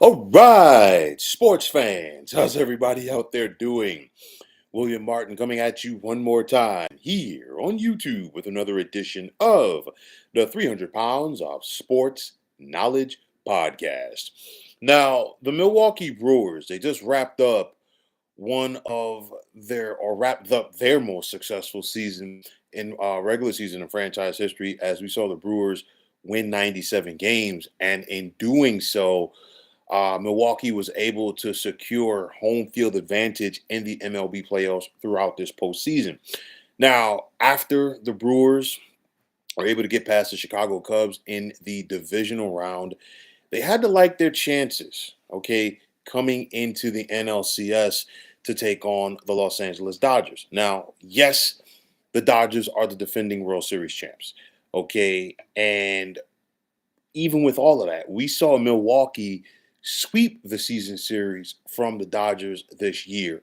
All right, sports fans, how's everybody out there doing? William Martin coming at you one more time here on YouTube with another edition of the 300 Pounds of Sports Knowledge Podcast. Now, the Milwaukee Brewers, they just wrapped up their most successful season in regular season in franchise history as we saw the Brewers win 97 games. And in doing so, Milwaukee was able to secure home field advantage in the MLB playoffs throughout this postseason. Now, after the Brewers are able to get past the Chicago Cubs in the divisional round, they had to like their chances, okay, coming into the NLCS to take on the Los Angeles Dodgers. Now, yes, the Dodgers are the defending World Series champs, okay, and even with all of that, we saw Milwaukee sweep the season series from the Dodgers this year.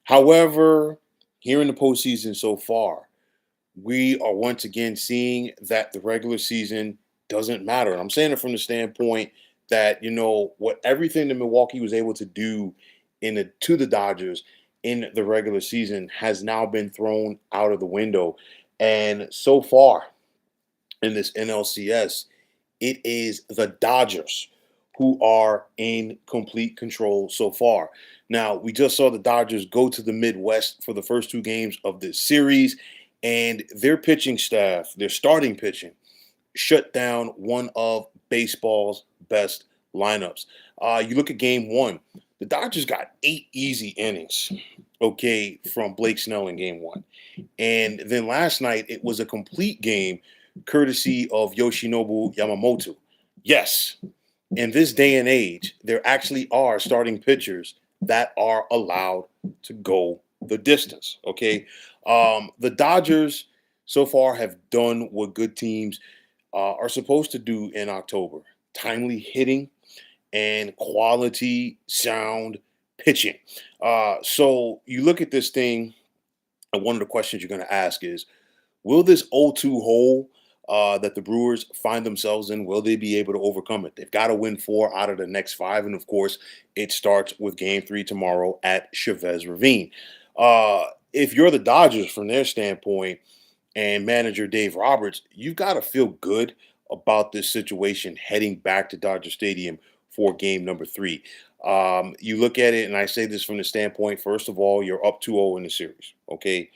However, here in the postseason so far, we are once again seeing that the regular season doesn't matter. And I'm saying it from the standpoint that, what everything that Milwaukee was able to do to the Dodgers in the regular season has now been thrown out of the window. And so far in this NLCS, it is the Dodgers who are in complete control so far. Now, we just saw the Dodgers go to the Midwest for the first two games of this series, and their pitching staff, their starting pitching, shut down one of baseball's best lineups. You look at game one, the Dodgers got 8 easy innings, okay, from Blake Snell in game one. And then last night, it was a complete game courtesy of Yoshinobu Yamamoto. Yes, in this day and age, there actually are starting pitchers that are allowed to go the distance. Okay. The Dodgers so far have done what good teams are supposed to do in October: timely hitting and quality sound pitching. So you look at this thing, and one of the questions you're going to ask is, will this 0-2 hole that the Brewers find themselves in, will they be able to overcome it? They've got to win 4 out of the next 5. And of course, it starts with game 3 tomorrow at Chavez Ravine. If you're the Dodgers from their standpoint and manager Dave Roberts, you've got to feel good about this situation heading back to Dodger Stadium for game number 3. You look at it, and I say this from the standpoint, first of all, you're up 2-0 in the series, okay?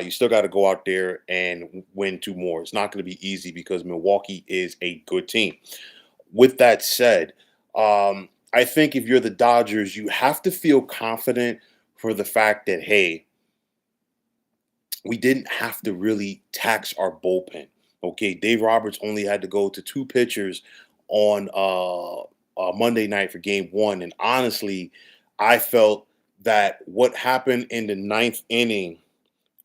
You still got to go out there and win 2 more. It's not going to be easy because Milwaukee is a good team. With that said, I think if you're the Dodgers, you have to feel confident for the fact that, hey, we didn't have to really tax our bullpen. Okay, Dave Roberts only had to go to 2 pitchers on Monday night for game 1. And honestly, I felt that what happened in the ninth inning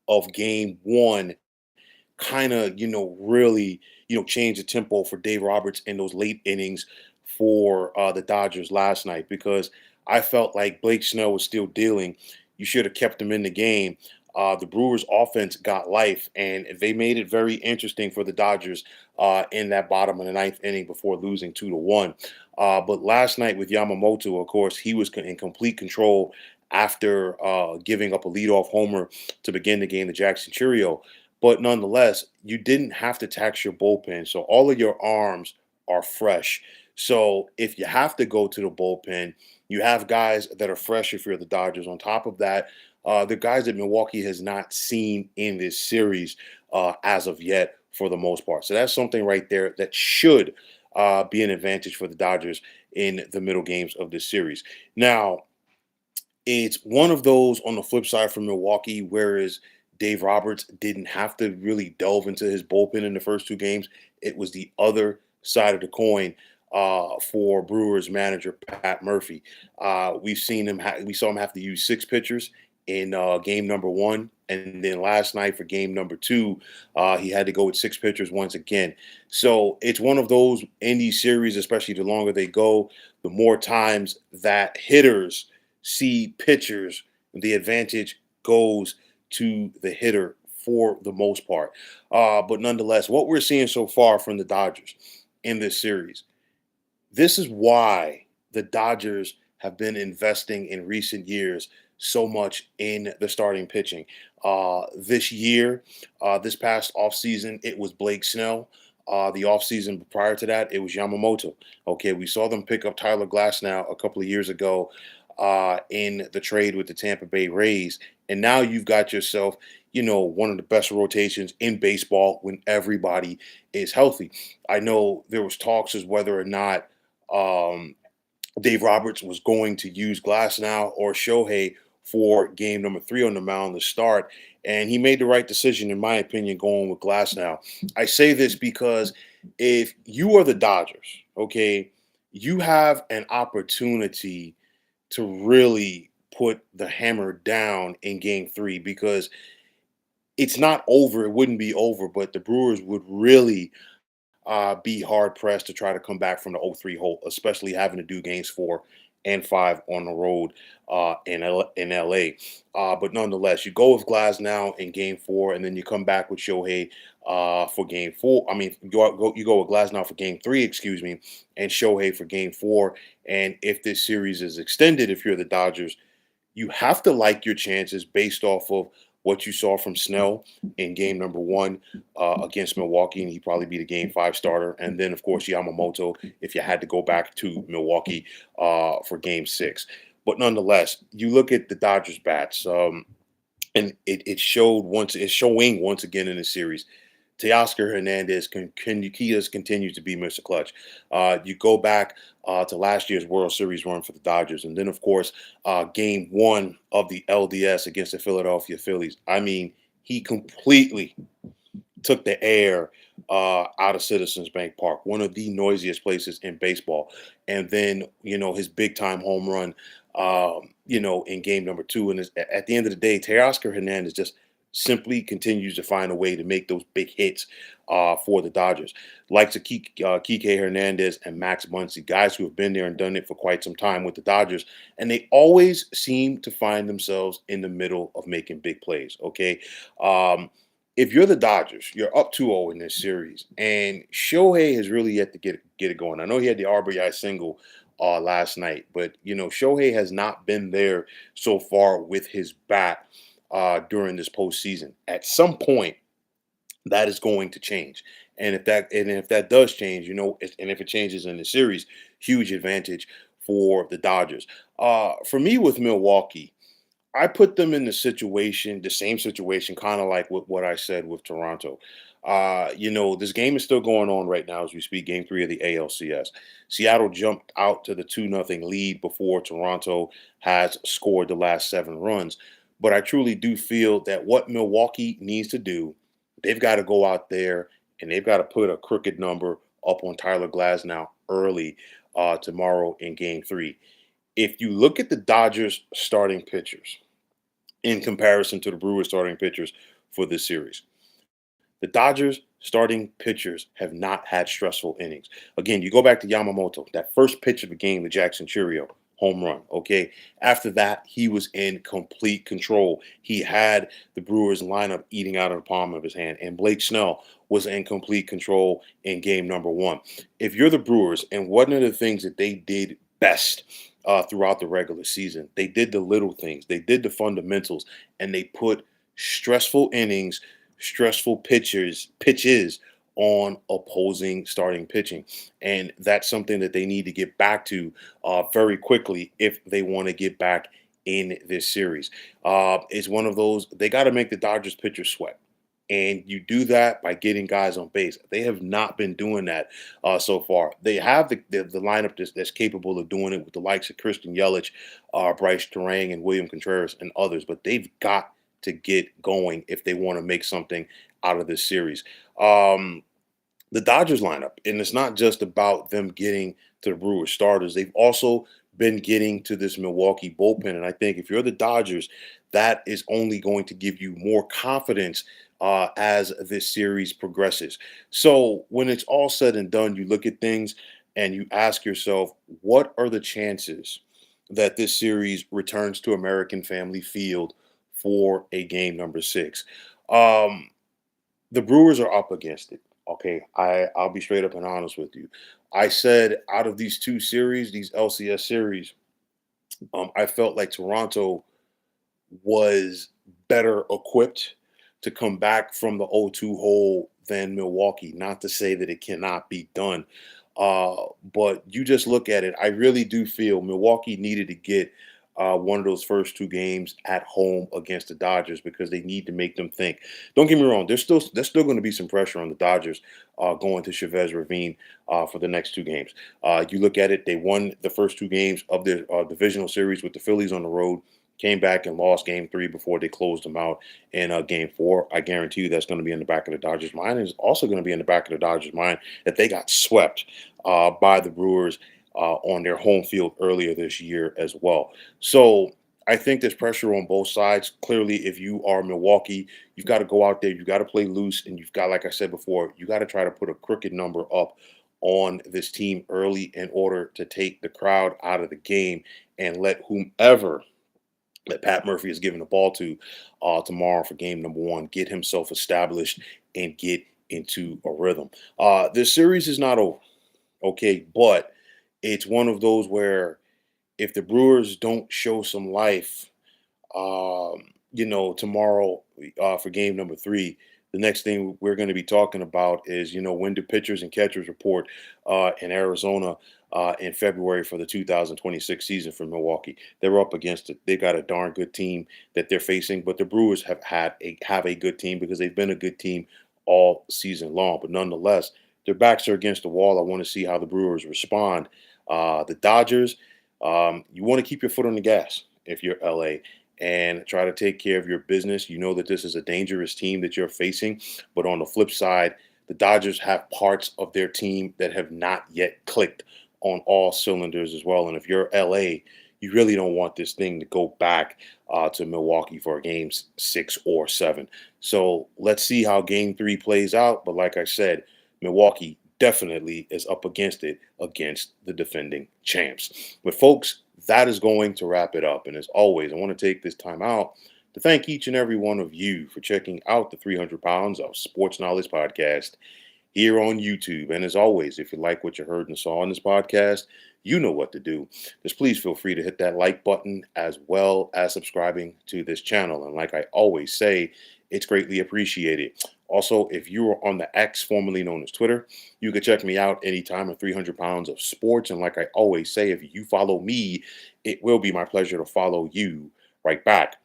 of game 1 kind of, really, changed the tempo for Dave Roberts in those late innings for the Dodgers last night, because I felt like Blake Snell was still dealing. You should have kept him in the game. The Brewers offense got life, and they made it very interesting for the Dodgers in that bottom of the ninth inning before losing 2-1. But last night with Yamamoto, of course, he was in complete control after giving up a leadoff homer to begin the game to Jackson Churio. But nonetheless, you didn't have to tax your bullpen. So all of your arms are fresh. So if you have to go to the bullpen, you have guys that are fresh if you're the Dodgers. On top of that, the guys that Milwaukee has not seen in this series as of yet for the most part. So that's something right there that should be an advantage for the Dodgers in the middle games of this series. Now, it's one of those on the flip side for Milwaukee, whereas Dave Roberts didn't have to really delve into his bullpen in the first 2 games. It was the other side of the coin for Brewers manager Pat Murphy. We saw him have to use 6 pitchers in game number 1, and then last night for game number 2, he had to go with 6 pitchers once again. So it's one of those in these series, especially the longer they go, the more times that hitters see pitchers, the advantage goes to the hitter for the most part. But nonetheless, what we're seeing so far from the Dodgers in this series, this is why the Dodgers have been investing in recent years so much in the starting pitching. This year, this past offseason, it was Blake Snell. The offseason prior to that, it was Yamamoto. Okay, we saw them pick up Tyler Glasnow a couple of years ago in the trade with the Tampa Bay Rays. And now you've got yourself, one of the best rotations in baseball when everybody is healthy. I know there was talks as whether or not um, Dave Roberts was going to use Glasnow or Shohei for game number 3 on the mound to start. And he made the right decision, in my opinion, going with Glasnow. I say this because if you are the Dodgers, okay, you have an opportunity to really put the hammer down in game 3 because it's not over. It wouldn't be over, but the Brewers would really be hard pressed to try to come back from the 0-3 hole, especially having to do games 4 and 5 on the road in LA. But nonetheless, you go with Glass now in game 4, and then you come back with Shohei for game 4. I mean, you go with Glass now for game 3, excuse me, and Shohei for game 4. And if this series is extended, if you're the Dodgers, you have to like your chances based off of what you saw from Snell in game number 1 against Milwaukee, and he probably be the game 5 starter. And then, of course, Yamamoto if you had to go back to Milwaukee for game 6. But nonetheless, you look at the Dodgers bats, and it showed once. It's showing once again in the series. Teoscar Hernandez he just continues to be Mr. Clutch. You go back to last year's World Series run for the Dodgers, and then of course Game 1 of the LDS against the Philadelphia Phillies. I mean, he completely took the air out of Citizens Bank Park, one of the noisiest places in baseball. And then, his big time home run, in game number 2. And at the end of the day, Teoscar Hernandez just simply continues to find a way to make those big hits for the Dodgers. Likes of Kike Hernandez and Max Muncy, guys who have been there and done it for quite some time with the Dodgers. And they always seem to find themselves in the middle of making big plays, okay? If you're the Dodgers, you're up 2-0 in this series, and Shohei has really yet to get it going. I know he had the RBI single last night, but Shohei has not been there so far with his bat during this postseason. At some point, that is going to change, and if that does change, and if it changes in the series, huge advantage for the Dodgers. For me, with Milwaukee, I put them in the same situation, kind of like what I said with Toronto. This game is still going on right now as we speak, game 3 of the ALCS. Seattle jumped out to the 2-0 lead before Toronto has scored the last 7 runs. But I truly do feel that what Milwaukee needs to do, they've got to go out there and they've got to put a crooked number up on Tyler Glasnow early tomorrow in game 3. If you look at the Dodgers starting pitchers, in comparison to the Brewers starting pitchers for this series. The Dodgers starting pitchers have not had stressful innings. Again, you go back to Yamamoto, that first pitch of the game, the Jackson Churio home run. Okay. After that, he was in complete control. He had the Brewers lineup eating out of the palm of his hand, and Blake Snell was in complete control in game number 1. If you're the Brewers, and one of the things that they did best throughout the regular season, they did the little things, they did the fundamentals, and they put stressful innings, stressful pitches on opposing starting pitching. And that's something that they need to get back to very quickly if they want to get back in this series. It's one of those, they got to make the Dodgers pitchers sweat. And you do that by getting guys on base. They have not been doing that so far. They have the lineup that's capable of doing it with the likes of Christian Yelich, Bryce Terang, and William Contreras, and others. But they've got to get going if they want to make something out of this series. The Dodgers lineup, and it's not just about them getting to the Brewers starters. They've also been getting to this Milwaukee bullpen. And I think if you're the Dodgers, that is only going to give you more confidence as this series progresses. So when it's all said and done, you look at things and you ask yourself, what are the chances that this series returns to American Family Field for a game number 6? The Brewers are up against it. Okay, I'll be straight up and honest with you. I said out of these two series, these LCS series, I felt like Toronto was better equipped to come back from the 0-2 hole than Milwaukee. Not to say that it cannot be done, but you just look at it. I really do feel Milwaukee needed to get one of those first two games at home against the Dodgers because they need to make them think. Don't get me wrong. There's still going to be some pressure on the Dodgers going to Chavez Ravine for the next two games. You look at it. They won the first two games of their divisional series with the Phillies on the road, came back and lost game three before they closed them out in game four. I guarantee you that's going to be in the back of the Dodgers' mind. And it's also going to be in the back of the Dodgers' mind that they got swept by the Brewers on their home field earlier this year as well. So I think there's pressure on both sides. Clearly, if you are Milwaukee, you've got to go out there, you've got to play loose, and you've got, like I said before, you got to try to put a crooked number up on this team early in order to take the crowd out of the game and let whomever that Pat Murphy is giving the ball to tomorrow for game number one, get himself established and get into a rhythm. This series is not over, okay, but it's one of those where if the Brewers don't show some life, tomorrow for game number three, the next thing we're going to be talking about is, when do pitchers and catchers report in Arizona in February for the 2026 season for Milwaukee. They're up against it. They got a darn good team that they're facing, but the Brewers have a good team because they've been a good team all season long. But nonetheless, their backs are against the wall. I want to see how the Brewers respond. The Dodgers, you want to keep your foot on the gas if you're LA and try to take care of your business. You know that this is a dangerous team that you're facing. But on the flip side, the Dodgers have parts of their team that have not yet clicked on all cylinders as well. And if you're LA, you really don't want this thing to go back to Milwaukee for games 6 or 7. So let's see how game 3 plays out. But like I said, Milwaukee definitely is up against it against the defending champs. But folks, that is going to wrap it up. And as always, I want to take this time out to thank each and every one of you for checking out the 300 Pounds of Sports Knowledge podcast here on YouTube. And as always, if you like what you heard and saw on this podcast, you know what to do. Just please feel free to hit that like button as well as subscribing to this channel. And like I always say, it's greatly appreciated. Also, if you are on the X, formerly known as Twitter, you can check me out anytime at 300 Pounds of Sports. And like I always say, if you follow me, it will be my pleasure to follow you right back.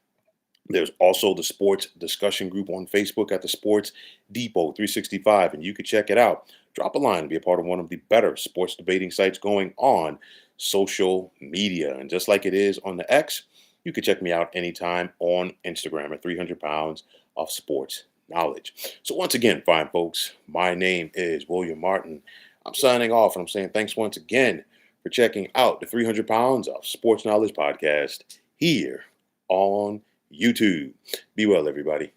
There's also the sports discussion group on Facebook at the Sports Depot 365, and you can check it out. Drop a line and be a part of one of the better sports debating sites going on social media. And just like it is on the X, you can check me out anytime on Instagram at 300 Pounds of Sports Knowledge. So once again, fine folks, my name is William Martin. I'm signing off, and I'm saying thanks once again for checking out the 300 Pounds of Sports Knowledge podcast here on YouTube. Be well, everybody.